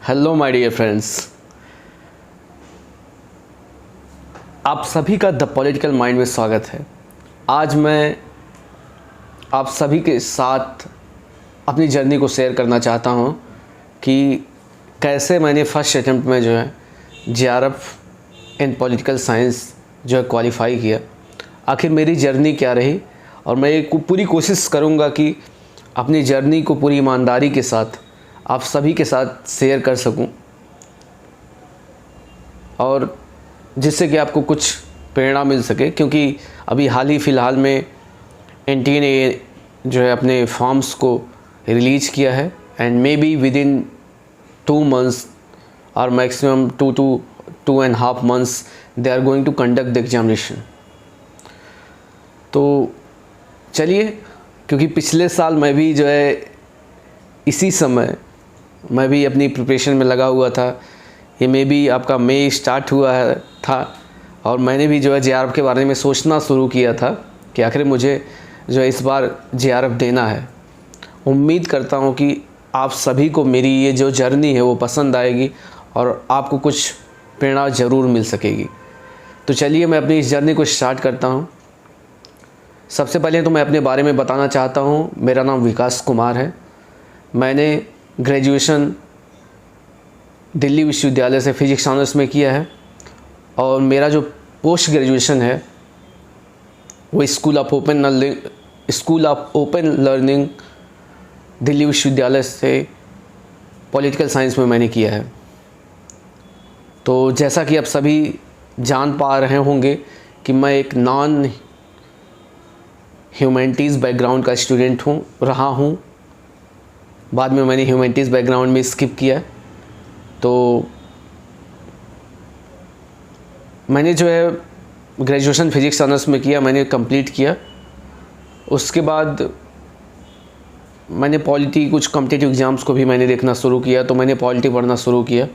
Hello my dear friends, आप सभी का द पॉलिटिकल माइंड में स्वागत है। आज मैं आप सभी के साथ अपनी जर्नी को शेयर करना चाहता हूं कि कैसे मैंने फर्स्ट अटेम्प्ट में जो है जेआरएफ इन पॉलिटिकल साइंस जो है क्वालिफाई किया। आखिर मेरी जर्नी क्या रही और मैं एक पूरी कोशिश करूंगा कि अपनी जर्नी को पूरी ईमानदारी के साथ आप सभी के साथ शेयर कर सकूं और जिससे कि आपको कुछ प्रेरणा मिल सके, क्योंकि अभी हाल ही फ़िलहाल में एनटीए ने जो है अपने फॉर्म्स को रिलीज़ किया है and may be within 2 months और maximum 2.5 months they are going to conduct the examination. तो चलिए, क्योंकि पिछले साल मैं भी जो है इसी समय मैं भी अपनी प्रिपरेशन में लगा हुआ था। ये मे बी आपका मई स्टार्ट हुआ था और मैंने भी जो है जेआरएफ के बारे में सोचना शुरू किया था कि आखिर मुझे जो है इस बार जेआरएफ देना है। उम्मीद करता हूँ कि आप सभी को मेरी ये जो जर्नी है वो पसंद आएगी और आपको कुछ प्रेरणा ज़रूर मिल सकेगी। तो चलिए मैं अपनी इस जर्नी को स्टार्ट करता हूँ। सबसे पहले तो मैं अपने बारे में बताना चाहता हूँ। मेरा नाम विकास कुमार है। मैंने ग्रेजुएशन दिल्ली विश्वविद्यालय से फिजिक्स ऑनर्स में किया है और मेरा जो पोस्ट ग्रेजुएशन है वो school of open learning Delhi विश्वविद्यालय से पॉलिटिकल साइंस में मैंने किया है। तो जैसा कि आप सभी जान पा रहे होंगे कि मैं एक नॉन ह्यूमैनिटीज़ बैकग्राउंड का स्टूडेंट रहा हूँ। बाद में मैंने ह्यूमैनिटीज़ बैकग्राउंड में स्किप किया। तो मैंने जो है ग्रेजुएशन फिजिक्स ऑनर्स में किया, मैंने कंप्लीट किया। उसके बाद मैंने पॉलिटी कुछ कॉम्पिटिटिव एग्ज़ाम्स को भी मैंने देखना शुरू किया, तो मैंने पॉलिटी पढ़ना शुरू किया।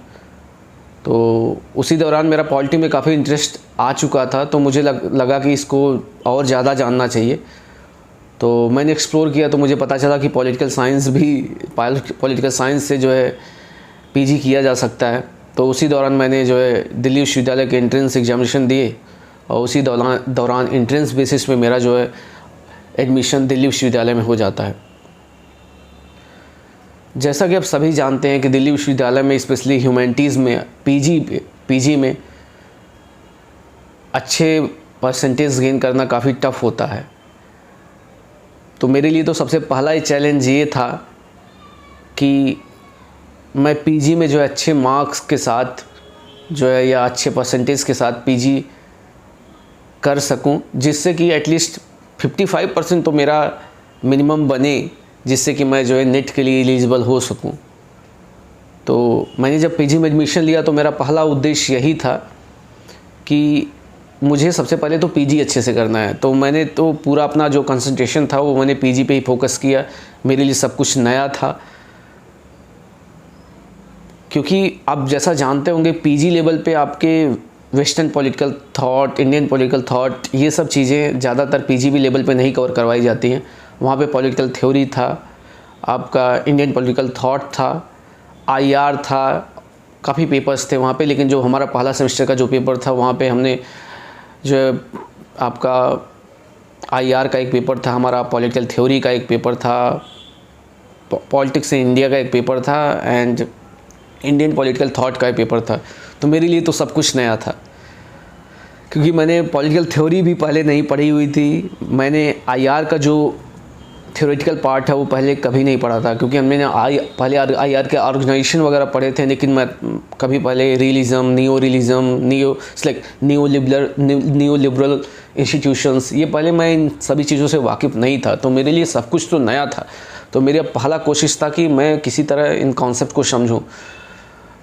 तो उसी दौरान मेरा पॉलिटी में काफ़ी इंटरेस्ट आ चुका था, तो मुझे लगा कि इसको और ज़्यादा जानना चाहिए। तो मैंने एक्सप्लोर किया तो मुझे पता चला कि पॉलिटिकल साइंस से जो है पीजी किया जा सकता है। तो उसी दौरान मैंने जो है दिल्ली विश्वविद्यालय के एंट्रेंस एग्जामिनेशन दिए और उसी दौरान एंट्रेंस बेसिस पे मेरा जो है एडमिशन दिल्ली विश्वविद्यालय में हो जाता है। जैसा कि आप सभी जानते हैं कि दिल्ली विश्वविद्यालय में स्पेशली ह्यूमैनिटीज़ में पीजी में अच्छे परसेंटेज गेन करना काफ़ी टफ होता है। तो मेरे लिए तो सबसे पहला ही चैलेंज ये था कि मैं पीजी में जो है अच्छे मार्क्स के साथ जो है या अच्छे परसेंटेज के साथ पीजी कर सकूं, जिससे कि एटलीस्ट 55% तो मेरा मिनिमम बने, जिससे कि मैं जो है नेट के लिए एलिजिबल हो सकूं। तो मैंने जब पीजी में एडमिशन लिया तो मेरा पहला उद्देश्य यही था कि मुझे सबसे पहले तो पीजी अच्छे से करना है। तो मैंने तो पूरा अपना जो कंसंट्रेशन था वो मैंने पीजी पे ही फोकस किया। मेरे लिए सब कुछ नया था, क्योंकि आप जैसा जानते होंगे पीजी लेवल पे आपके western political thought, Indian political thought, ये सब चीज़ें ज़्यादातर पीजीबी लेवल पे नहीं कवर करवाई जाती हैं। वहाँ पे पॉलिटिकल थ्योरी था, आपका इंडियन पॉलिटिकल थॉट था, आईआर था, काफ़ी पेपर्स थे वहाँ पे। लेकिन जो हमारा पहला सेमेस्टर का जो पेपर था वहाँ पे हमने जो है आपका आईआर का एक पेपर था, हमारा पॉलिटिकल थ्योरी का एक पेपर था, पॉलिटिक्स इन इंडिया का एक पेपर था एंड इंडियन पॉलिटिकल थॉट का एक पेपर था। तो मेरे लिए तो सब कुछ नया था, क्योंकि मैंने पॉलिटिकल थ्योरी भी पहले नहीं पढ़ी हुई थी। मैंने आईआर का जो थ्योरेटिकल पार्ट है वो पहले कभी नहीं पढ़ा था, क्योंकि हमने पहले आईआर के ऑर्गेनाइजेशन वगैरह पढ़े थे, लेकिन मैं कभी पहले रियलिज़म, न्यू लिबरल इंस्टीट्यूशंस, ये पहले मैं इन सभी चीज़ों से वाकिफ़ नहीं था। तो मेरे लिए सब कुछ तो नया था। तो मेरा पहला कोशिश था कि मैं किसी तरह इन कॉन्सेप्ट को समझूं।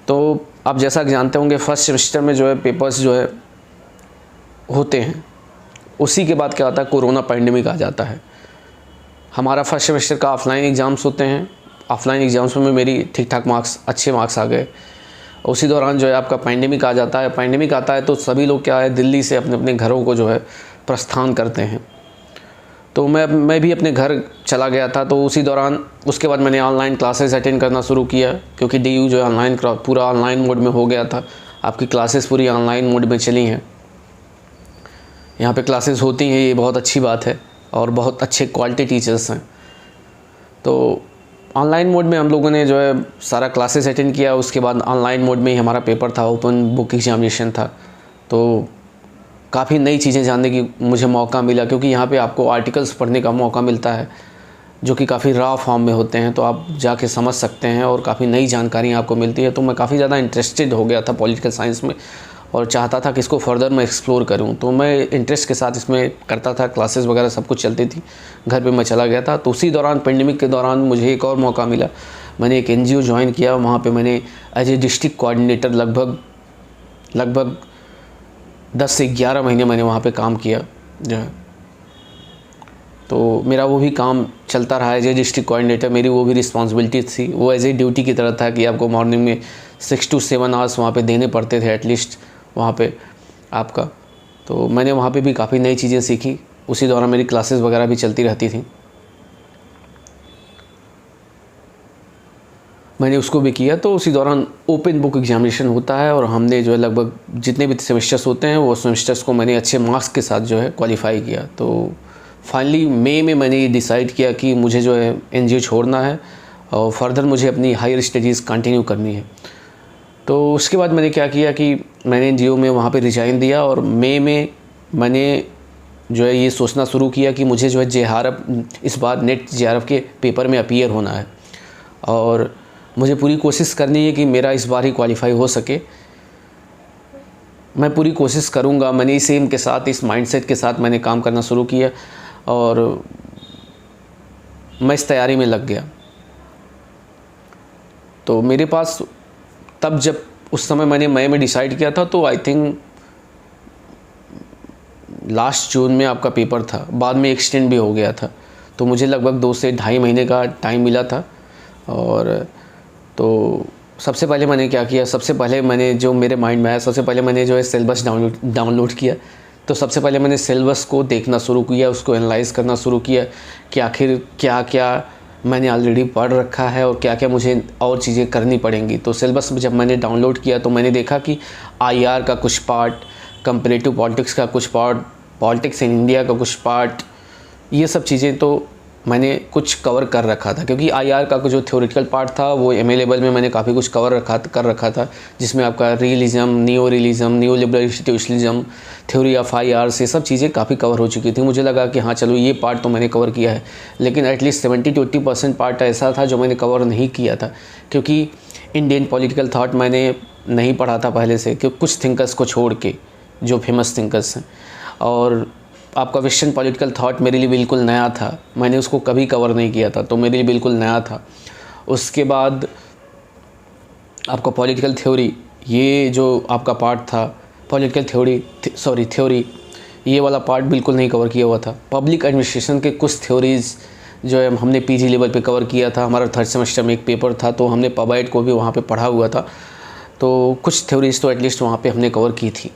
तो आप जैसा जानते होंगे फर्स्ट सेमेस्टर में जो है पेपर्स जो है होते हैं, उसी के बाद क्या होता है, कोरोना पैंडेमिक आ जाता है। हमारा फर्स्ट सेमेस्टर का ऑफलाइन एग्ज़ाम्स होते हैं। ऑफलाइन एग्ज़ाम्स में मेरी ठीक ठाक अच्छे मार्क्स आ गए। उसी दौरान जो है आपका पैंडेमिक आ जाता है। पैंडेमिक आता है तो सभी लोग क्या है, दिल्ली से अपने अपने घरों को जो है प्रस्थान करते हैं। तो मैं भी अपने घर चला गया था। तो उसी दौरान उसके बाद मैंने ऑनलाइन क्लासेस अटेंड करना शुरू किया, क्योंकि DU जो है ऑनलाइन पूरा ऑनलाइन मोड में हो गया था। आपकी क्लासेस पूरी ऑनलाइन मोड में चली हैं। यहाँ पे क्लासेस होती हैं, ये बहुत अच्छी बात है, और बहुत अच्छे क्वालिटी टीचर्स हैं। तो ऑनलाइन मोड में हम लोगों ने जो है सारा क्लासेस अटेंड किया। उसके बाद ऑनलाइन मोड में ही हमारा पेपर था, ओपन बुक एग्जामिनेशन था। तो काफ़ी नई चीज़ें जानने की मुझे मौका मिला, क्योंकि यहाँ पे आपको आर्टिकल्स पढ़ने का मौका मिलता है जो कि काफ़ी रॉ फॉर्म में होते हैं, तो आप जाके समझ सकते हैं और काफ़ी नई जानकारी आपको मिलती है। तो मैं काफ़ी ज़्यादा इंटरेस्टेड हो गया था पॉलिटिकल साइंस में, और चाहता था कि इसको फर्दर मैं एक्सप्लोर करूं। तो मैं इंटरेस्ट के साथ इसमें करता था, क्लासेस वगैरह सब कुछ चलती थी, घर पे मैं चला गया था। तो उसी दौरान पेंडेमिक के दौरान मुझे एक और मौका मिला। मैंने एक NGO ज्वाइन किया, वहाँ पे मैंने एज ए डिस्ट्रिक्ट कोऑर्डिनेटर लगभग 10 से 11 महीने मैंने वहाँ पे काम किया जो है। तो मेरा वो भी काम चलता रहा एज ए डिस्ट्रिक्ट कोऑर्डिनेटर। मेरी वो भी रिस्पॉन्सिबिलिटी थी, वो एज ए ड्यूटी की तरह था कि आपको मॉर्निंग में 6 to 7 आवर्स वहाँ पे देने पड़ते थे एटलीस्ट वहाँ पे आपका। तो मैंने वहाँ पे भी काफ़ी नई चीज़ें सीखी। उसी दौरान मेरी क्लासेस वगैरह भी चलती रहती थी, मैंने उसको भी किया। तो उसी दौरान ओपन बुक एग्जामिनेशन होता है, और हमने जो है लगभग जितने भी सेमेस्टर्स होते हैं वो सेमेस्टर्स को मैंने अच्छे मार्क्स के साथ जो है क्वालिफाई किया। तो फाइनली मई में मैंने ये डिसाइड किया कि मुझे जो है NGO छोड़ना है और फर्दर मुझे अपनी हायर स्टडीज़ कंटिन्यू करनी है। तो उसके बाद मैंने क्या किया कि मैंने NGO में वहाँ पे रिजाइन दिया, और मई में मैंने जो है ये सोचना शुरू किया कि मुझे जो है JRF इस बार नेट JRF के पेपर में अपीयर होना है, और मुझे पूरी कोशिश करनी है कि मेरा इस बार ही क्वालिफाई हो सके। मैं पूरी कोशिश करूँगा। मैंने इस एम के साथ, इस माइंडसेट के साथ मैंने काम करना शुरू किया, और मैं इस तैयारी में लग गया। तो मेरे पास तब जब उस समय मैंने मई में डिसाइड किया था, तो आई थिंक लास्ट जून में आपका पेपर था, बाद में एक्सटेंड भी हो गया था। तो मुझे लगभग 2 से ढाई महीने का टाइम मिला था। और तो सबसे पहले मैंने क्या किया, सबसे पहले मैंने जो मेरे माइंड में आया, सबसे पहले मैंने जो है सिलेबस डाउनलोड किया। तो सबसे पहले मैंने सिलेबस को देखना शुरू किया, उसको एनालाइज करना शुरू किया कि आखिर क्या क्या मैंने ऑलरेडी पढ़ रखा है और क्या क्या मुझे और चीज़ें करनी पड़ेंगी। तो सिलेबस जब मैंने डाउनलोड किया तो मैंने देखा कि IR का कुछ पार्ट, कंपैरेटिव पॉलिटिक्स का कुछ पार्ट, पॉलिटिक्स इन इंडिया का कुछ पार्ट, ये सब चीज़ें तो मैंने कुछ कवर कर रखा था, क्योंकि IR का जो थ्योरेटिकल पार्ट था वो MA लेवल में मैंने काफ़ी कुछ कर रखा था, जिसमें आपका realism, new liberal institutionalism, theory of IR, ये सब चीज़ें काफ़ी कवर हो चुकी थी। मुझे लगा कि हाँ चलो ये पार्ट तो मैंने कवर किया है, लेकिन एटलीस्ट 70 to 80% पार्ट ऐसा था जो मैंने कवर नहीं किया था, क्योंकि इंडियन पॉलिटिकल थाट मैंने नहीं पढ़ा था पहले से, क्योंकि कुछ थिंकर्स को छोड़ के जो फेमस थिंकर्स हैं। और आपका वेस्टर्न पॉलिटिकल थाट मेरे लिए बिल्कुल नया था, मैंने उसको कभी कवर नहीं किया था, तो मेरे लिए बिल्कुल नया था। उसके बाद आपका पॉलिटिकल थ्योरी, ये जो आपका पार्ट था पॉलिटिकल थ्योरी, ये वाला पार्ट बिल्कुल नहीं कवर किया हुआ था। पब्लिक एडमिनिस्ट्रेशन के कुछ थ्योरीज़ जो है हमने PG लेवल पे कवर किया था। हमारा 3rd सेमेस्टर में एक पेपर था, तो हमने पबाइट को भी वहाँ पे पढ़ा हुआ था, तो कुछ थ्योरीज़ तो एटलीस्ट वहाँ पे हमने कवर की थी।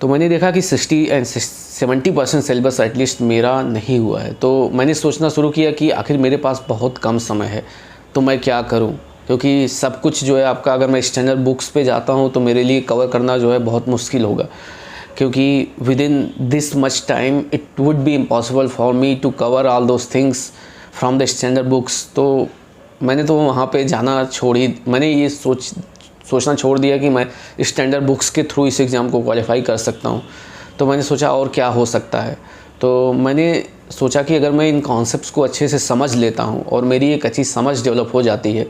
तो मैंने देखा कि 60 and 70% सिलेबस एटलीस्ट मेरा नहीं हुआ है। तो मैंने सोचना शुरू किया कि आखिर मेरे पास बहुत कम समय है, तो मैं क्या करूं, क्योंकि सब कुछ जो है आपका, अगर मैं स्टैंडर्ड बुक्स पे जाता हूं तो मेरे लिए कवर करना जो है बहुत मुश्किल होगा, क्योंकि within this much time it would be impossible for me to cover all those things from the standard books. तो मैंने तो वहाँ पे जाना मैंने ये सोचना छोड़ दिया कि मैं स्टैंडर्ड बुक्स के थ्रू इस एग्ज़ाम को क्वालिफाई कर सकता हूँ। तो मैंने सोचा और क्या हो सकता है, तो मैंने सोचा कि अगर मैं इन कॉन्सेप्ट्स को अच्छे से समझ लेता हूँ और मेरी एक अच्छी समझ डेवलप हो जाती है,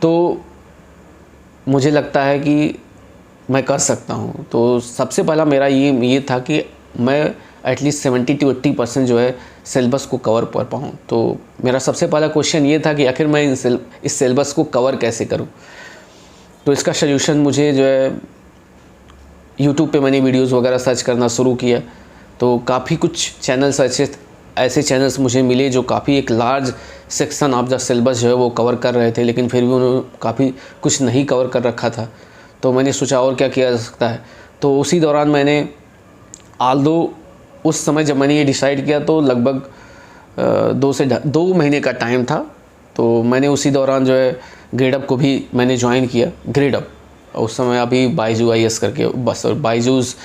तो मुझे लगता है कि मैं कर सकता हूँ। तो सबसे पहला मेरा ये था कि मैं एटलीस्ट 70 to 80% जो है सिलेबस को कवर कर पाऊँ। तो मेरा सबसे पहला क्वेश्चन ये था कि आखिर मैं इस सिलेबस को कवर कैसे करूँ। तो इसका सल्यूशन मुझे जो है YouTube पे मैंने वीडियोस वगैरह सर्च करना शुरू किया, तो काफ़ी कुछ चैनल्स ऐसे चैनल्स मुझे मिले जो काफ़ी एक large section of the syllabus जो है वो कवर कर रहे थे, लेकिन फिर भी उन्होंने काफ़ी कुछ नहीं कवर कर रखा था। तो मैंने सोचा और क्या किया जा सकता है। तो उसी दौरान मैंने उस समय जब मैंने ये डिसाइड किया तो लगभग 2 महीने का टाइम था। तो मैंने उसी दौरान जो है ग्रेडअप को भी मैंने ज्वाइन किया। ग्रेडअप उस समय अभी बायजू IS करके बस बायजूस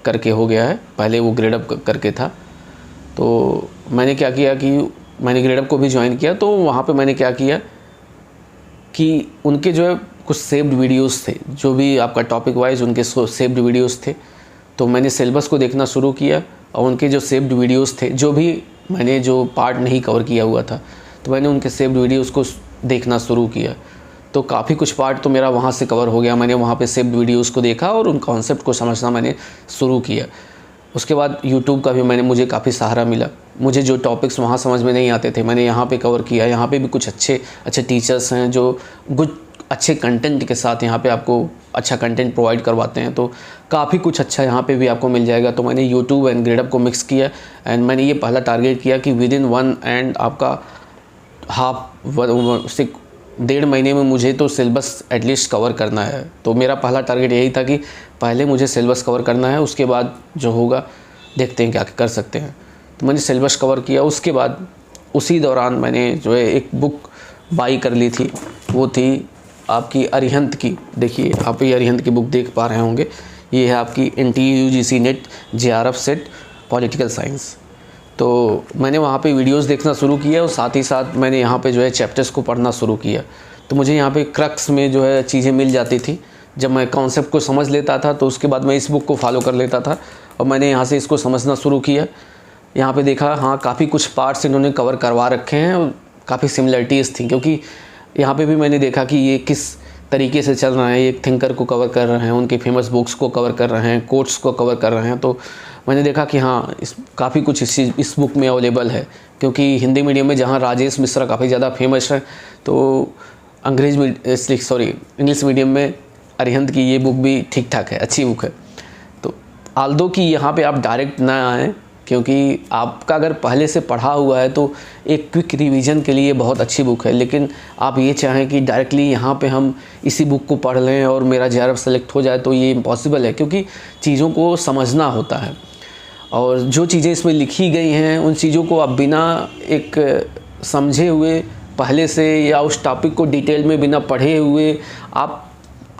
करके हो गया है, पहले वो ग्रेडअप करके था। तो मैंने क्या किया कि मैंने ग्रेडअप को भी ज्वाइन किया। तो वहाँ पे मैंने क्या किया कि उनके जो है कुछ सेव्ड वीडियोस थे, जो भी आपका टॉपिक वाइज उनके सेव्ड वीडियोस थे। तो मैंने सिलेबस को देखना शुरू किया और उनके जो सेव्ड वीडियोस थे, जो भी मैंने जो पार्ट नहीं कवर किया हुआ था, तो मैंने उनके सेव्ड वीडियोस को देखना शुरू किया। तो काफ़ी कुछ पार्ट तो मेरा वहाँ से कवर हो गया। मैंने वहाँ पे सेव्ड वीडियोस को देखा और उन कॉन्सेप्ट को समझना मैंने शुरू किया। उसके बाद यूट्यूब का भी मुझे काफ़ी सहारा मिला। मुझे जो टॉपिक्स वहाँ समझ में नहीं आते थे, मैंने यहाँ पे कवर किया। यहाँ पे भी कुछ अच्छे टीचर्स हैं जो कुछ अच्छे कंटेंट के साथ यहाँ पे आपको अच्छा कंटेंट प्रोवाइड करवाते हैं। तो काफ़ी कुछ अच्छा यहाँ पे भी आपको मिल जाएगा। तो मैंने यूट्यूब एंड ग्रेडअप को मिक्स किया एंड मैंने ये पहला टारगेट किया कि विदिन 1 एंड आपका डेढ़ महीने में मुझे तो सिलेबस एटलीस्ट कवर करना है। तो मेरा पहला टारगेट यही था कि पहले मुझे सिलेबस कवर करना है, उसके बाद जो होगा देखते हैं क्या कर सकते हैं। तो मैंने सिलेबस कवर किया। उसके बाद उसी दौरान मैंने जो है एक बुक बाई कर ली थी, वो थी आपकी अरिहंत की। देखिए आप ये अरिहंत की बुक देख पा रहे होंगे, ये है आपकी NTU UGC net JRF set political science. तो मैंने वहाँ पे वीडियोस देखना शुरू किया और साथ ही साथ मैंने यहाँ पे जो है चैप्टर्स को पढ़ना शुरू किया। तो मुझे यहाँ पे क्रक्स में जो है चीज़ें मिल जाती थी। जब मैं कॉन्सेप्ट को समझ लेता था तो उसके बाद मैं इस बुक को फॉलो कर लेता था और मैंने यहाँ से इसको समझना शुरू किया। यहाँ पे देखा, हाँ काफ़ी कुछ पार्ट्स इन्होंने कवर करवा रखे हैं और काफ़ी सिमिलरिटीज़ थी, क्योंकि यहाँ पे भी मैंने देखा कि ये किस तरीके से चल रहा है। एक थिंकर को कवर कर रहे हैं, उनके फेमस बुक्स को कवर कर रहे हैं, कोट्स को कवर कर रहे हैं। तो मैंने देखा कि हाँ काफ़ी कुछ इस बुक में अवेलेबल है, क्योंकि हिंदी मीडियम में जहाँ राजेश मिश्रा काफ़ी ज़्यादा फेमस है, तो इंग्लिश मीडियम में अरिहंत की ये बुक भी ठीक ठाक है, अच्छी बुक है। तो आल्दो कि यहाँ पे आप डायरेक्ट ना आएँ, क्योंकि आपका अगर पहले से पढ़ा हुआ है तो एक क्विक रिवीजन के लिए बहुत अच्छी बुक है। लेकिन आप ये चाहें कि डायरेक्टली यहाँ पे हम इसी बुक को पढ़ लें और मेरा JRF सेलेक्ट हो जाए, तो ये इम्पॉसिबल है, क्योंकि चीज़ों को समझना होता है। और जो चीज़ें इसमें लिखी गई हैं उन चीज़ों को आप बिना एक समझे हुए पहले से, या उस टॉपिक को डिटेल में बिना पढ़े हुए आप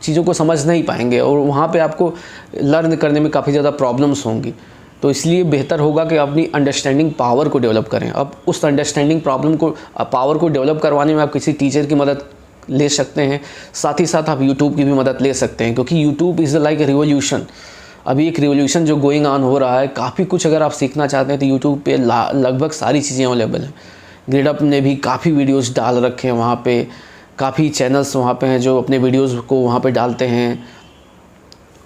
चीज़ों को समझ नहीं पाएंगे और वहाँ पे आपको लर्न करने में काफ़ी ज़्यादा प्रॉब्लम्स होंगी। तो इसलिए बेहतर होगा कि अपनी अंडरस्टैंडिंग पावर को डेवलप करें। अब उस अंडरस्टैंडिंग पावर को डेवलप करवाने में आप किसी टीचर की मदद ले सकते हैं, साथ ही साथ आप यूट्यूब की भी मदद ले सकते हैं, क्योंकि YouTube is like a revolution. अभी एक रिवोल्यूशन जो गोइंग ऑन हो रहा है। काफ़ी कुछ अगर आप सीखना चाहते हैं तो यूट्यूब पे लगभग सारी चीज़ें अवेलेबल हैं। ग्रेडअप ने भी काफ़ी वीडियोस डाल रखे हैं वहाँ पे, काफ़ी चैनल्स वहाँ पे हैं जो अपने वीडियोस को वहाँ पे डालते हैं।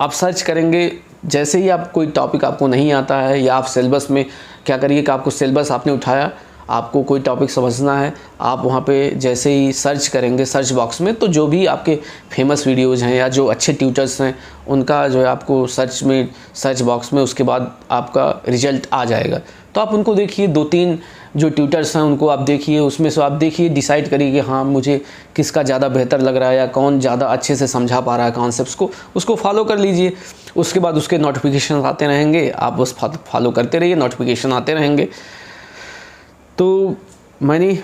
आप सर्च करेंगे, जैसे ही आप कोई टॉपिक आपको नहीं आता है, या आप सिलेबस में क्या करिए कि आपको सिलेबस आपने उठाया, आपको कोई टॉपिक समझना है, आप वहाँ पे जैसे ही सर्च करेंगे सर्च बॉक्स में, तो जो भी आपके फेमस वीडियोज़ हैं या जो अच्छे ट्यूटर्स हैं उनका जो है आपको सर्च बॉक्स में उसके बाद आपका रिजल्ट आ जाएगा। तो आप उनको देखिए, 2-3 जो ट्यूटर्स हैं उनको आप देखिए, उसमें से आप देखिए, डिसाइड करिए कि हाँ मुझे किसका ज़्यादा बेहतर लग रहा है या कौन ज़्यादा अच्छे से समझा पा रहा है कॉन्सेप्ट्स को, उसको फॉलो कर लीजिए। उसके बाद उसके नोटिफिकेशन आते रहेंगे, आप बस फॉलो करते रहिए, नोटिफिकेशन आते रहेंगे। तो मैंने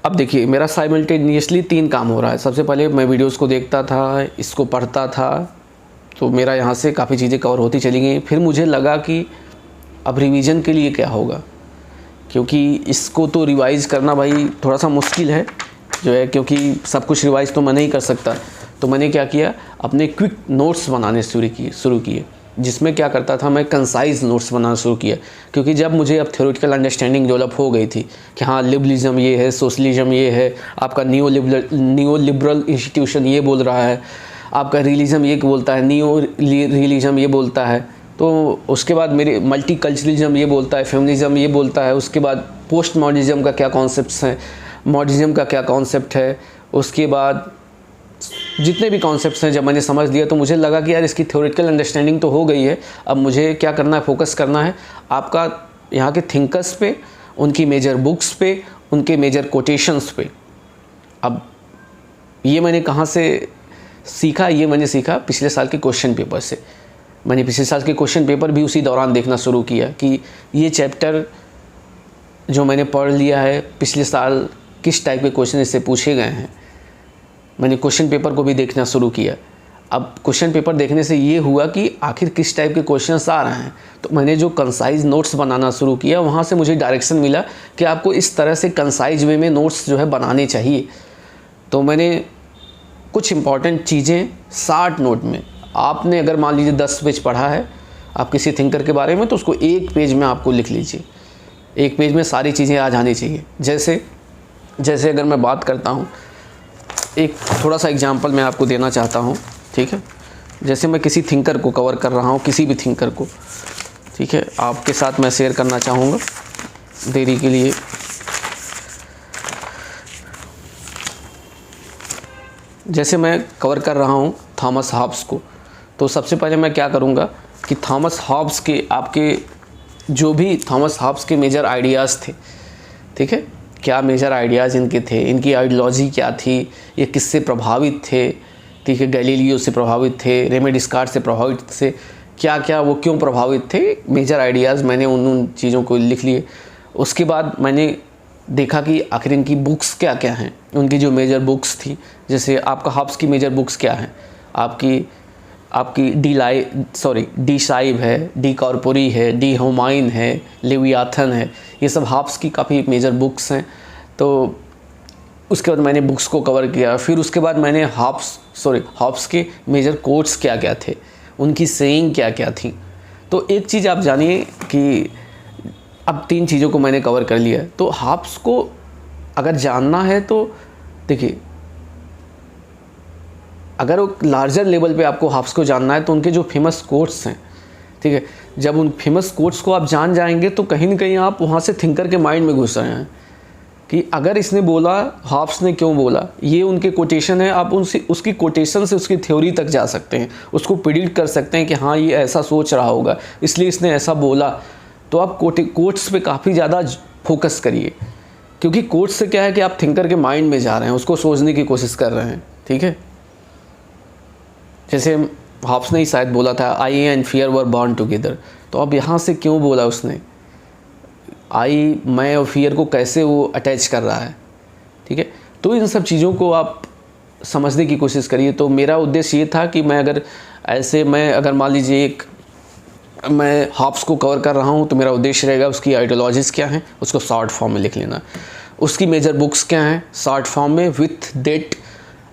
अब देखिए मेरा साइमल्टेनियसली 3 काम हो रहा है। सबसे पहले मैं वीडियोस को देखता था, इसको पढ़ता था, तो मेरा यहाँ से काफ़ी चीज़ें कवर होती चली गई। फिर मुझे लगा कि अब रिवीजन के लिए क्या होगा, क्योंकि इसको तो रिवाइज़ करना भाई थोड़ा सा मुश्किल है जो है, क्योंकि सब कुछ रिवाइज़ तो मैं नहीं कर सकता। तो मैंने क्या किया, अपने क्विक नोट्स बनाने शुरू किए, जिसमें क्या करता था मैं कंसाइज नोट्स बनाना शुरू किया। क्योंकि जब मुझे अब थ्योरेटिकल अंडरस्टैंडिंग डेवलप हो गई थी कि हाँ लिबरलिज्म ये है, सोशलिज्म ये है, आपका नियो लिबरल इंस्टीट्यूशन ये बोल रहा है, आपका रियलिज्म ये बोलता है, नियो रियलिज्म ये बोलता है, तो उसके बाद मेरे मल्टीकल्चरलिज्म ये बोलता है, फेमिनिज्म ये बोलता है, उसके बाद पोस्ट मॉडर्निज्म का क्या कॉन्सेप्ट्स हैं, मॉडर्निज्म का क्या कॉन्सेप्ट है, उसके बाद जितने भी कॉन्सेप्ट्स हैं जब मैंने समझ लिया तो मुझे लगा कि यार इसकी थ्योरेटिकल अंडरस्टैंडिंग तो हो गई है, अब मुझे क्या करना है, फोकस करना है आपका यहाँ के थिंकर्स पे, उनकी मेजर बुक्स पे, उनके मेजर कोटेशंस पे। अब ये मैंने कहाँ से सीखा, ये मैंने सीखा पिछले साल के क्वेश्चन पेपर से। मैंने पिछले साल के क्वेश्चन पेपर भी उसी दौरान देखना शुरू किया कि ये चैप्टर जो मैंने पढ़ लिया है पिछले साल किस टाइप के क्वेश्चन इससे पूछे गए हैं। मैंने क्वेश्चन पेपर को भी देखना शुरू किया। अब क्वेश्चन पेपर देखने से ये हुआ कि आखिर किस टाइप के क्वेश्चंस आ रहे हैं, तो मैंने जो कंसाइज नोट्स बनाना शुरू किया, वहाँ से मुझे डायरेक्शन मिला कि आपको इस तरह से कंसाइज वे में नोट्स जो है बनाने चाहिए। तो मैंने कुछ इंपॉर्टेंट चीज़ें 60 नोट में, आपने अगर मान लीजिए 10 पेज पढ़ा है आप किसी थिंकर के बारे में, तो उसको एक पेज में आपको लिख लीजिए। एक पेज में सारी चीज़ें आ जानी चाहिए। जैसे अगर मैं बात करता हूँ, एक थोड़ा सा एग्जांपल मैं आपको देना चाहता हूँ, ठीक है। जैसे मैं किसी थिंकर को कवर कर रहा हूँ, किसी भी थिंकर को, ठीक है, आपके साथ मैं शेयर करना चाहूँगा देरी के लिए। जैसे मैं कवर कर रहा हूँ थॉमस हॉब्स को, तो सबसे पहले मैं क्या करूँगा कि थॉमस हॉब्स के आपके जो भी थॉमस हॉब्स के मेजर आइडियाज़ थे, ठीक है, क्या मेजर आइडियाज़ इनके थे, इनकी आइडियोलॉजी क्या थी, ये किससे प्रभावित थे, ठीक है, गैलीलियो से प्रभावित थे, रेने डिस्कार्ट से प्रभावित थे, क्या क्या वो क्यों प्रभावित थे, मेजर आइडियाज़ मैंने उन चीज़ों को लिख लिए। उसके बाद मैंने देखा कि आखिर इनकी बुक्स क्या क्या हैं, उनकी जो मेजर बुक्स थी। जैसे आपका हॉब्स की मेजर बुक्स क्या हैं, आपकी डी साइब है, डी कॉर्पोरी है, डी होमाइन है, लेवियाथन है, ये सब हॉब्स की काफ़ी मेजर बुक्स हैं। तो उसके बाद मैंने बुक्स को कवर किया। फिर उसके बाद मैंने हॉब्स के मेजर कोट्स क्या क्या थे, उनकी सेइंग क्या क्या थी। तो एक चीज़ आप जानिए कि अब 3 चीज़ों को मैंने कवर कर लिया। तो हॉब्स को अगर जानना है तो देखिए, अगर वो लार्जर लेवल पे आपको हॉब्स को जानना है तो उनके जो फेमस कोट्स हैं, ठीक है, जब उन फेमस कोट्स को आप जान जाएंगे तो कहीं ना कहीं आप वहाँ से थिंकर के माइंड में घुस रहे हैं कि अगर इसने बोला, हॉब्स ने क्यों बोला, ये उनके कोटेशन है। आप उसकी कोटेशन से उसकी थ्योरी तक जा सकते हैं, उसको प्रिडिक्ट कर सकते हैं कि हाँ ये ऐसा सोच रहा होगा इसलिए इसने ऐसा बोला। तो आप कोट्स पे काफ़ी ज़्यादा फोकस करिए, क्योंकि कोट्स से क्या है कि आप थिंकर के माइंड में जा रहे हैं, उसको सोचने की कोशिश कर रहे हैं, ठीक है। जैसे हॉब्स ने ही शायद बोला था I and fear were born together, तो अब यहाँ से क्यों बोला उसने, मैं और फियर को कैसे वो अटैच कर रहा है, ठीक है। तो इन सब चीज़ों को आप समझने की कोशिश करिए। तो मेरा उद्देश्य ये था कि मैं अगर मान लीजिए मैं हॉब्स को कवर कर रहा हूँ तो मेरा उद्देश्य रहेगा उसकी आइडियोलॉजीज़ क्या हैं, उसको शॉर्ट फॉर्म में लिख लेना, उसकी मेजर बुक्स क्या हैं शॉर्ट फॉर्म में विथ डेट,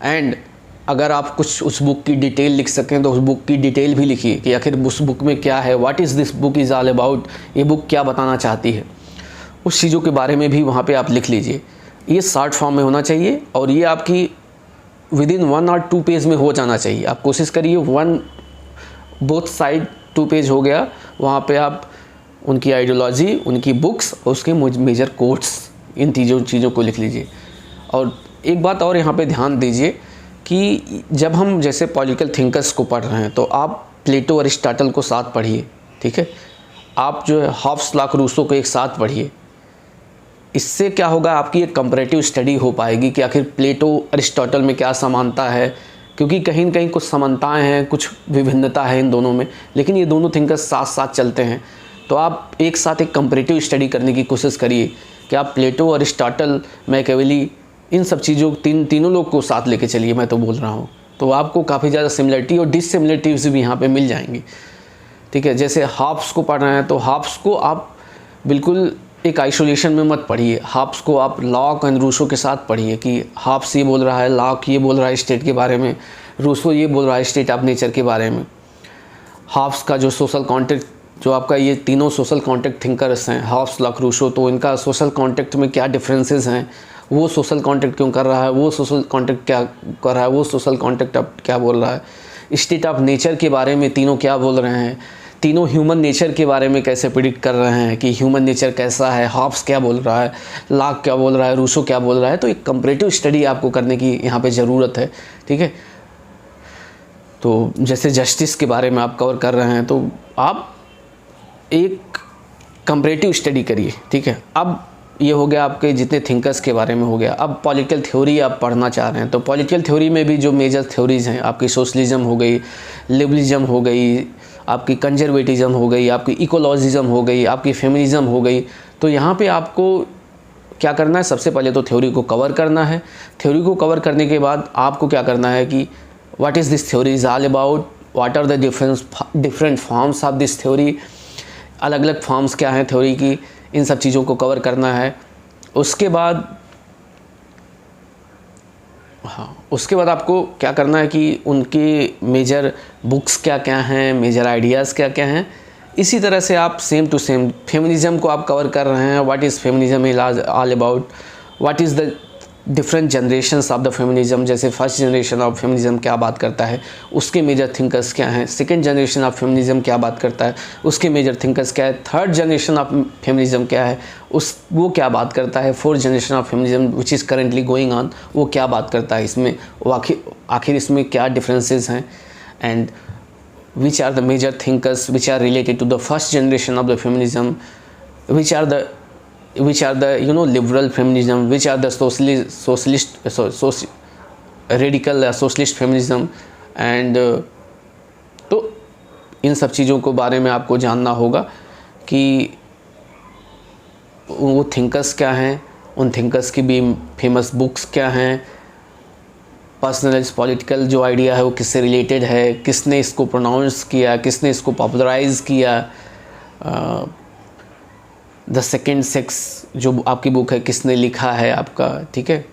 एंड अगर आप कुछ उस बुक की डिटेल लिख सकें तो उस बुक की डिटेल भी लिखिए कि आखिर उस बुक में क्या है, what is this book is all about, ये बुक क्या बताना चाहती है, उस चीज़ों के बारे में भी वहाँ पे आप लिख लीजिए। ये शॉर्ट फॉर्म में होना चाहिए और ये आपकी विदिन 1 और 2 पेज में हो जाना चाहिए। आप कोशिश करिए बोथ साइड 2 पेज हो गया, वहाँ पे आप उनकी आइडियोलॉजी, उनकी बुक्स और उसके मेजर कोट्स, इन चीज़ों को लिख लीजिए। और एक बात और यहाँ पे ध्यान दीजिए कि जब हम जैसे पॉलिटिकल थिंकर्स को पढ़ रहे हैं तो आप प्लेटो अरिस्टोटल को साथ पढ़िए, ठीक है, आप जो है हॉब्स लॉक रूसो को एक साथ पढ़िए। इससे क्या होगा, आपकी एक कंपैरेटिव स्टडी हो पाएगी कि आखिर प्लेटो अरिस्टोटल में क्या समानता है, क्योंकि कहीं न कहीं कुछ समानताएं हैं, कुछ विभिन्नता है इन दोनों में, लेकिन ये दोनों थिंकर्स साथ साथ चलते हैं। तो आप एक साथ एक कंपैरेटिव स्टडी करने की कोशिश करिए कि आप प्लेटो, अरिस्टोटल, मैकियावेली, इन सब चीज़ों तीनों लोग को साथ लेके चलिए। मैं तो बोल रहा हूँ तो आपको काफ़ी ज़्यादा सिमिलरिटी और डिससिमिलरिटीज़ भी यहाँ पे मिल जाएंगी, ठीक है। जैसे हॉब्स को पढ़ रहे हैं तो हॉब्स को आप बिल्कुल एक आइसोलेशन में मत पढ़िए, हॉब्स को आप लॉक एंड रूसो के साथ पढ़िए कि हॉब्स ये बोल रहा है, लॉक ये बोल रहा है स्टेट के बारे में, रूसो ये बोल रहा है स्टेट ऑफ नेचर के बारे में। हॉब्स का जो सोशल कॉन्टेक्ट, जो आपका ये तीनों सोशल कॉन्टेक्ट थिंकर्स हैं, हॉब्स, लॉक, रूसो, तो इनका सोशल कॉन्टेक्ट में क्या डिफरेंसेस हैं, वो सोशल कॉन्टेक्ट क्यों कर रहा है, वो सोशल कॉन्टेक्ट क्या कर रहा है, वो सोशल कॉन्टेक्ट अब क्या बोल रहा है, स्टेट ऑफ नेचर के बारे में तीनों क्या बोल रहे हैं, तीनों ह्यूमन नेचर के बारे में कैसे प्रिडिक्ट कर रहे हैं कि ह्यूमन नेचर कैसा है, हॉब्स क्या बोल रहा है, लॉक क्या बोल रहा है, रूसो क्या बोल रहा है। तो एक कंपैरेटिव स्टडी आपको करने की यहाँ पे ज़रूरत है, ठीक है। तो जैसे जस्टिस के बारे में आप कवर कर रहे हैं तो आप एक कंपैरेटिव स्टडी करिए, ठीक है। अब ये हो गया आपके जितने थिंकर्स के बारे में हो गया। अब पॉलिटिकल थ्योरी आप पढ़ना चाह रहे हैं तो पॉलिटिकल थ्योरी में भी जो मेजर थ्योरीज़ हैं आपकी सोशलिज्म हो गई, लिबरलिज्म हो गई, आपकी कंजर्वेटिज्म हो गई, आपकी इकोलॉजिज्म हो गई, आपकी फेमिनिज्म हो गई। तो यहाँ पे आपको क्या करना है, सबसे पहले तो थ्योरी को कवर करना है। थ्योरी को कवर करने के बाद आपको क्या करना है कि what is this theory is all about, what are the different forms of this theory, अलग अलग फॉर्म्स क्या हैं थ्योरी की, इन सब चीज़ों को कवर करना है। उसके बाद उसके बाद आपको क्या करना है कि उनके मेजर बुक्स क्या क्या हैं, मेजर आइडियाज़ क्या क्या हैं। इसी तरह से आप सेम टू सेम फेमिनिज़म को आप कवर कर रहे हैं। What is feminism is all about, what is the different generations of the feminism. जैसे फर्स्ट जनरेशन ऑफ फेमिनिज़म क्या बात करता है, उसके मेजर थिंकर्स क्या हैं। सेकंड जनरेशन ऑफ फेमिनिज़म क्या बात करता है, उसके मेजर थिंकर्स क्या है। थर्ड जनरेशन ऑफ फेमिनिज़म क्या है, वो क्या बात करता है। Fourth generation of feminism which is currently going on, वो क्या बात करता है इसमें, वो आखिर इसमें क्या डिफरेंसेस हैं। And which are the major thinkers which are related to the first generation of the feminism, which are the liberal feminism, which are the radical socialist feminism, and तो इन सब चीज़ों को बारे में आपको जानना होगा कि वो थिंकर्स क्या हैं, उन थिंकर्स की भी फेमस बुक्स क्या हैं, पर्सनलाइज पॉलिटिकल जो आइडिया है वो किससे रिलेटेड है, किसने इसको प्रोनाउंस किया, किसने इसको पॉपुलराइज किया। द सेकेंड सेक्स जो आपकी बुक है किसने लिखा है आपका, ठीक है।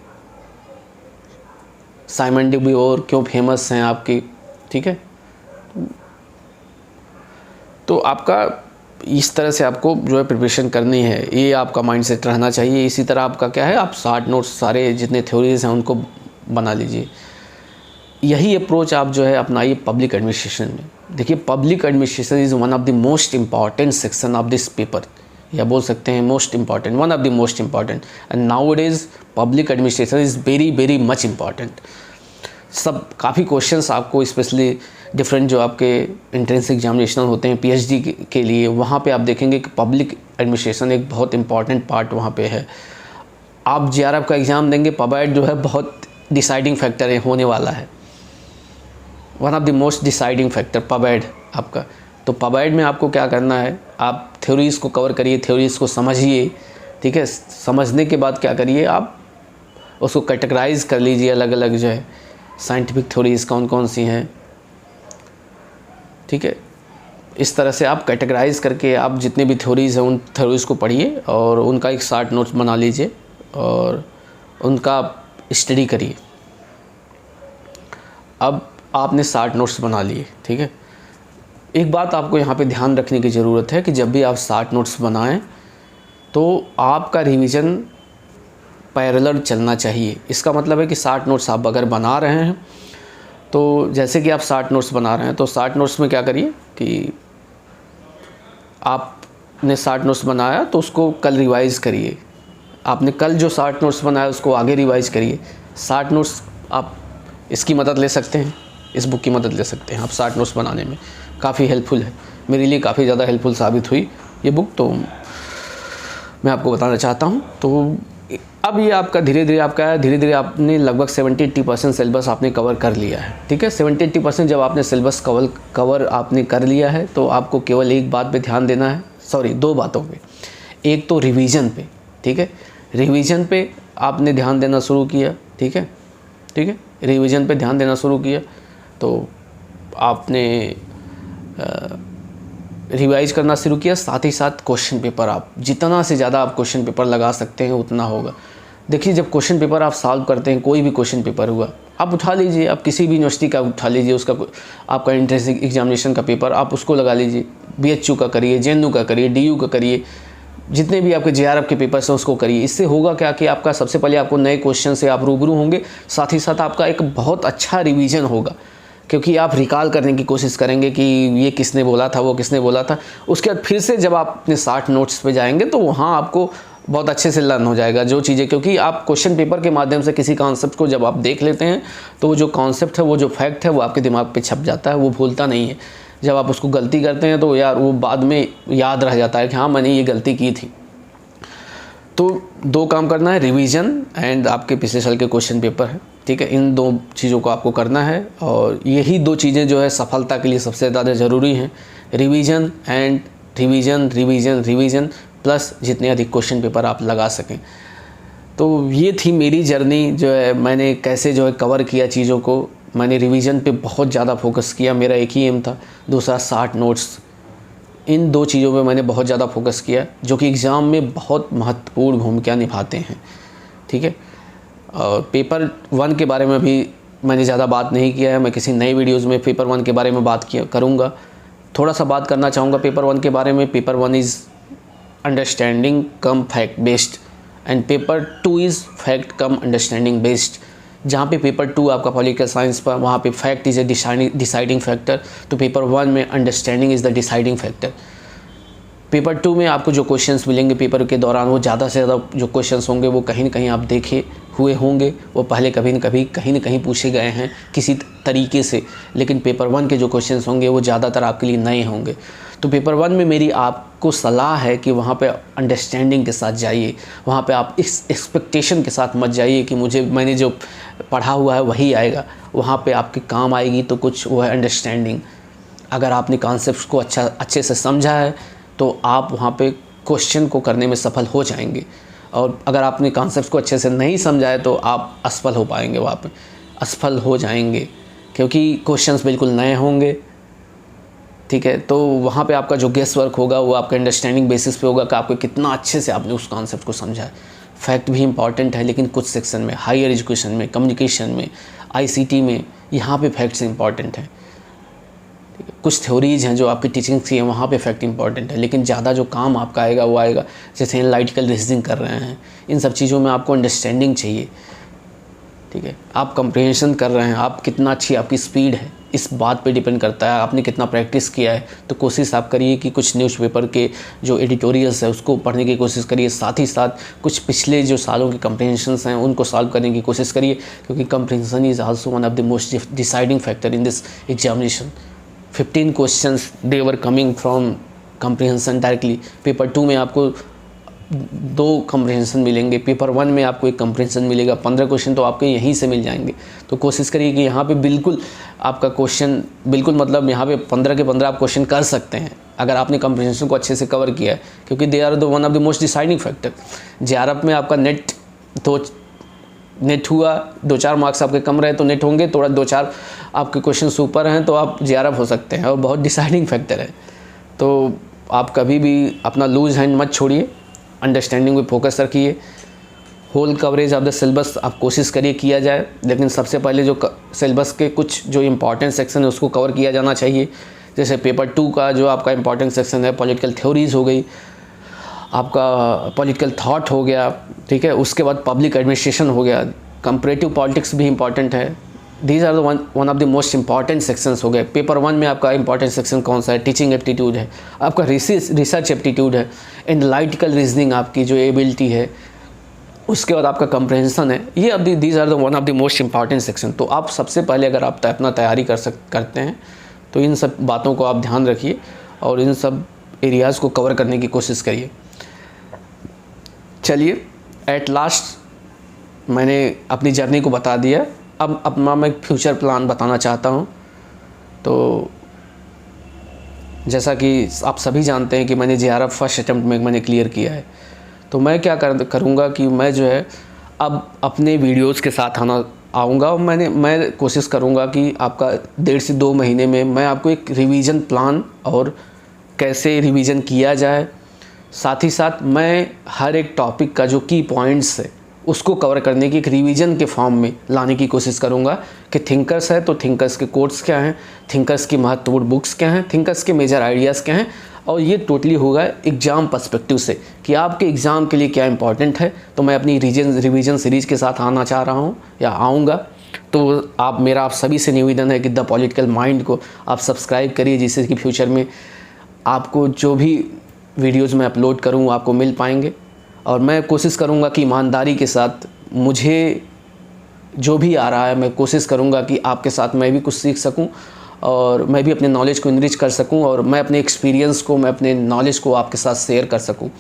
साइमन de Beauvoir क्यों फेमस हैं आपकी, ठीक है। तो आपका इस तरह से आपको जो है प्रिपरेशन करनी है, ये आपका माइंडसेट रहना चाहिए। इसी तरह आपका क्या है, आप शार्ट नोट्स सारे जितने थ्योरीज हैं उनको बना लीजिए। यही अप्रोच आप जो है अपनाइए पब्लिक एडमिनिस्ट्रेशन में। देखिए public administration is one of the most important section of this paper, या बोल सकते हैं most important, one of the most important. And now days public administration is very very much important. सब काफ़ी questions आपको specially different जो आपके entrance examination होते हैं पीएचडी के लिए, वहाँ पे आप देखेंगे कि पब्लिक एडमिनिस्ट्रेशन एक बहुत इंपॉर्टेंट पार्ट वहाँ पे है। आप जेआरएफ का एग्ज़ाम देंगे, पबैड जो है बहुत डिसाइडिंग फैक्टर है, होने वाला है, one of the most deciding factor पबैड आपका। तो पबैड में आपको क्या करना है, आप थ्योरीज़ को कवर करिए, थ्योरीज़ को समझिए, ठीक है। समझने के बाद क्या करिए, आप उसको कैटेगराइज कर लीजिए, अलग अलग जो है साइंटिफिक थ्योरीज़ कौन कौन सी हैं, ठीक है। इस तरह से आप कैटेगराइज करके आप जितने भी थ्योरीज़ हैं उन थ्योरीज़ को पढ़िए और उनका एक शॉर्ट नोट्स बना लीजिए और उनका स्टडी करिए। अब आपने शॉर्ट नोट्स बना लिए, ठीक है। एक बात आपको यहाँ पे ध्यान रखने की ज़रूरत है कि जब भी आप शॉर्ट नोट्स बनाएं तो आपका रिवीजन पैरेलल चलना चाहिए। इसका मतलब है कि शॉर्ट नोट्स आप अगर बना रहे हैं तो जैसे कि आप शॉर्ट नोट्स बना रहे हैं तो शॉर्ट नोट्स में क्या करिए कि आपने शॉर्ट नोट्स बनाया तो उसको कल रिवाइज़ करिए। आपने कल जो शॉर्ट नोट्स बनाया उसको आगे रिवाइज़ करिए। शॉर्ट नोट्स आप इसकी मदद ले सकते हैं, इस बुक की मदद ले सकते हैं आप शॉर्ट नोट्स बनाने में, काफ़ी हेल्पफुल है। मेरे लिए काफ़ी ज़्यादा हेल्पफुल साबित हुई ये बुक, तो मैं आपको बताना चाहता हूँ। तो अब ये आपका धीरे धीरे आपने लगभग 70-80% सिलेबस आपने कवर कर लिया है, ठीक है। 70-80% जब आपने सिलेबस कवर आपने कर लिया है तो आपको केवल एक बात पे ध्यान देना है, सॉरी 2 बातों पे। एक तो रिवीजन पे, ठीक है, रिवीजन पे आपने ध्यान देना शुरू किया, ठीक है, रिवीजन पे ध्यान देना शुरू किया तो आपने रिवाइज करना शुरू किया। साथ ही साथ क्वेश्चन पेपर आप जितना से ज़्यादा आप क्वेश्चन पेपर लगा सकते हैं उतना होगा। देखिए जब क्वेश्चन पेपर आप सॉल्व करते हैं, कोई भी क्वेश्चन पेपर हुआ आप उठा लीजिए, आप किसी भी यूनिवर्सिटी का उठा लीजिए, उसका आपका एंट्रेंस एग्जामिनेशन का पेपर आप उसको लगा लीजिए, बीएचयू का करिए, जेएनयू का करिए, डीयू का करिए, जितने भी आपके जेआरएफ के पेपर्स हैं उसको करिए। इससे होगा क्या कि आपका सबसे पहले आपको नए क्वेश्चन से आप रूबरू होंगे, साथ ही साथ आपका एक बहुत अच्छा रिवीजन होगा क्योंकि आप रिकॉल करने की कोशिश करेंगे कि ये किसने बोला था, वो किसने बोला था। उसके बाद फिर से जब आप अपने शॉर्ट नोट्स पे जाएंगे तो वहाँ आपको बहुत अच्छे से लर्न हो जाएगा जो चीज़ें, क्योंकि आप क्वेश्चन पेपर के माध्यम से किसी कॉन्सेप्ट को जब आप देख लेते हैं तो वो जो कॉन्सेप्ट है, वो जो फैक्ट है, वो आपके दिमाग पे छप जाता है, वो भूलता नहीं है। जब आप उसको गलती करते हैं तो यार वो बाद में याद रह जाता है कि हाँ मैंने ये गलती की थी। तो 2 काम करना है, रिवीजन एंड आपके पिछले साल के क्वेश्चन पेपर है, ठीक है। इन 2 चीज़ों को आपको करना है और यही 2 चीज़ें जो है सफलता के लिए सबसे ज़्यादा ज़रूरी हैं। Revision and revision revision revision plus जितने अधिक क्वेश्चन पेपर आप लगा सकें। तो ये थी मेरी जर्नी, जो है मैंने कैसे जो है कवर किया चीज़ों को। मैंने रिवीजन पे बहुत ज़्यादा फोकस किया, मेरा एक ही एम था, दूसरा 60 नोट्स। इन दो चीज़ों पे मैंने बहुत ज़्यादा फोकस किया, जो कि एग्ज़ाम में बहुत महत्वपूर्ण भूमिका निभाते हैं। ठीक है, और पेपर 1 के बारे में भी मैंने ज़्यादा बात नहीं किया है, मैं किसी नई वीडियोज़ में पेपर 1 के बारे में बात करूँगा। थोड़ा सा बात करना चाहूँगा पेपर 1 के बारे में। Paper 1 is understanding come fact based and paper 2 is fact come understanding based. जहाँ पे पेपर 2 आपका पॉलिटिकल साइंस पर, वहाँ पे fact is a deciding factor, तो पेपर 1 में understanding is the deciding factor. Paper 2 में आपको जो क्वेश्चंस मिलेंगे पेपर के दौरान, वो ज़्यादा से ज़्यादा जो क्वेश्चंस होंगे वो कहीं ना कहीं आप देखे हुए होंगे, वो पहले कभी न कभी कहीं ना कहीं पूछे गए हैं किसी तरीके से, लेकिन पेपर 1 के जो क्वेश्चंस होंगे वो ज़्यादातर आपके लिए नए होंगे। तो पेपर 1 में मेरी आपको सलाह है कि वहाँ पे अंडरस्टैंडिंग के साथ जाइए, वहाँ पे आप इस एक्सपेक्टेशन के साथ मत जाइए कि मैंने जो पढ़ा हुआ है वही आएगा। वहाँ पे आपके काम आएगी तो कुछ वो है अंडरस्टैंडिंग। अगर आपने कॉन्सेप्ट्स को अच्छे से समझा है तो आप वहाँ पे क्वेश्चन को करने में सफल हो जाएंगे, और अगर आपने कॉन्सेप्ट्स को अच्छे से नहीं समझा है तो आप असफल हो पाएंगे, वहाँ पे असफल हो जाएंगे, क्योंकि क्वेश्चंस बिल्कुल नए होंगे। ठीक है, तो वहाँ पे आपका जो गेस वर्क होगा वो आपका अंडरस्टैंडिंग बेसिस पे होगा कि आपको कितना अच्छे से आपने उस कॉन्सेप्ट को समझा है। फैक्ट भी इंपॉर्टेंट है, लेकिन कुछ सेक्शन में, हायर एजुकेशन में, कम्युनिकेशन में, आईसीटी में, यहाँ पे फैक्ट्स इंपॉर्टेंट हैं। ठीक है, कुछ थ्योरीज हैं जो आपकी टीचिंग की है, वहाँ पे फैक्ट इंपॉर्टेंट है, लेकिन ज़्यादा जो काम आपका आएगा वो आएगा जैसे एनालिटिकल रीजनिंग कर रहे हैं, इन सब चीज़ों में आपको अंडरस्टैंडिंग चाहिए। ठीक है, आप कंप्रिहेंशन कर रहे हैं, आप कितना अच्छी आपकी स्पीड है, इस बात पे डिपेंड करता है आपने कितना प्रैक्टिस किया है। तो कोशिश आप करिए कि कुछ न्यूज़पेपर के जो एडिटोरियल्स है उसको पढ़ने की कोशिश करिए, साथ ही साथ कुछ पिछले जो सालों के कंप्रिहेंशंस हैं उनको सॉल्व करने की कोशिश करिए, क्योंकि comprehension is also one of the most deciding factor in this examination. 15 questions they were coming from comprehension directly. Paper 2 में आपको 2 कंप्रिहेंशन मिलेंगे, पेपर 1 में आपको 1 कंप्रिहेंशन मिलेगा, 15 क्वेश्चन तो आपके यहीं से मिल जाएंगे। तो कोशिश करिए कि यहाँ पे बिल्कुल आपका क्वेश्चन बिल्कुल, मतलब यहाँ पे 15 के 15 आप क्वेश्चन कर सकते हैं अगर आपने कंप्रिहेंशन को अच्छे से कवर किया है, क्योंकि they are the one of the most deciding factor. JRF में आपका नेट हुआ, 2-4 मार्क्स आपके कम रहे तो नेट होंगे, थोड़ा 2-4 आपके क्वेश्चन ऊपर हैं तो आप जेआरएफ हो सकते हैं, और बहुत डिसाइडिंग फैक्टर है। तो आप कभी भी अपना लूज हैंड मत छोड़िए, अंडरस्टैंडिंग पे फोकस रखिए। Whole coverage of the syllabus आप कोशिश करिए किया जाए, लेकिन सबसे पहले जो सिलेबस के कुछ जो इम्पॉर्टेंट सेक्शन है उसको कवर किया जाना चाहिए। जैसे पेपर 2 का जो आपका इम्पॉर्टेंट सेक्शन है, पॉलिटिकल थ्योरीज हो गई, आपका पॉलिटिकल थॉट हो गया, ठीक है, उसके बाद पब्लिक एडमिनिस्ट्रेशन हो गया, कंपैरेटिव पॉलिटिक्स भी इंपॉर्टेंट है। These are the one of the most important sections हो गए। पेपर 1 में आपका इंपॉर्टेंट सेक्शन कौन सा है? टीचिंग एप्टीट्यूड है, आपका रिसर्च एप्टीट्यूड है, एनालिटिकल रीजनिंग आपकी जो एबिलिटी है, उसके बाद आपका कंप्रहेंशन है। ये these are the one of the most important section. तो आप सबसे पहले अगर आप अपना तैयारी करते हैं तो इन सब बातों को आप ध्यान रखिए और इन सब एरियाज़ को कवर करने की कोशिश करिए। चलिए, एट लास्ट मैंने अपनी जर्नी को बता दिया, अब अपना मैं फ्यूचर प्लान बताना चाहता हूँ। तो जैसा कि आप सभी जानते हैं कि मैंने जेआरएफ फर्स्ट अटेम्प्ट में मैंने क्लियर किया है, तो मैं क्या करूँगा कि मैं जो है अब अपने वीडियोस के साथ आऊँगा और मैं कोशिश करूँगा कि आपका 1.5 से 2 महीने में मैं आपको एक रिवीजन प्लान और कैसे रिवीजन किया जाए, साथ ही साथ मैं हर एक टॉपिक का जो की पॉइंट्स है उसको कवर करने की एक रिवीजन के फॉर्म में लाने की कोशिश करूंगा कि थिंकर्स है तो थिंकर्स के कोट्स क्या हैं, थिंकर्स की महत्वपूर्ण बुक्स क्या हैं, थिंकर्स के मेजर आइडियाज़ क्या हैं, और ये टोटली होगा एग्ज़ाम पर्सपेक्टिव से कि आपके एग्ज़ाम के लिए क्या इंपॉर्टेंट है। तो मैं अपनी रिवीजन सीरीज़ के साथ आना चाह रहा हूँ या आऊँगा। तो आप सभी से निवेदन है कि द पॉलिटिकल माइंड को आप सब्सक्राइब करिए, जिससे कि फ्यूचर में आपको जो भी वीडियोज़ मैं अपलोड करूँ आपको मिल पाएंगे। और मैं कोशिश करूँगा कि ईमानदारी के साथ मुझे जो भी आ रहा है मैं कोशिश करूँगा कि आपके साथ मैं भी कुछ सीख सकूँ और मैं भी अपने नॉलेज को इनरिच कर सकूँ और मैं अपने एक्सपीरियंस को, मैं अपने नॉलेज को आपके साथ शेयर कर सकूँ।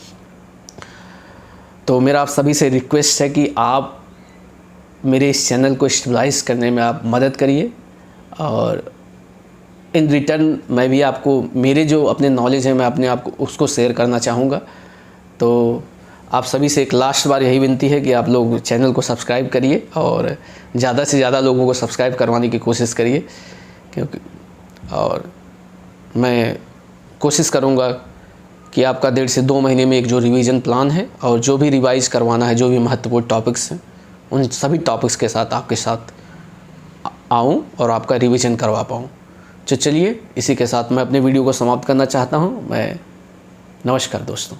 तो मेरा आप सभी से रिक्वेस्ट है कि आप मेरे इस चैनल को स्टेबलाइज करने में आप मदद करिए और इन रिटर्न मैं भी आपको मेरे जो अपने नॉलेज है मैं अपने आप को उसको शेयर करना चाहूँगा। तो आप सभी से एक लास्ट बार यही विनती है कि आप लोग चैनल को सब्सक्राइब करिए और ज़्यादा से ज़्यादा लोगों को सब्सक्राइब करवाने की कोशिश करिए, क्योंकि और मैं कोशिश करूँगा कि आपका 1.5 से 2 महीने में एक जो रिवीजन प्लान है और जो भी रिवाइज़ करवाना है, जो भी महत्वपूर्ण टॉपिक्स हैं, उन सभी टॉपिक्स के साथ आपके साथ आऊँ और आपका रिवीजन करवा पाऊँ। तो चलिए इसी के साथ मैं अपने वीडियो को समाप्त करना चाहता हूँ। मैं नमस्कार दोस्तों।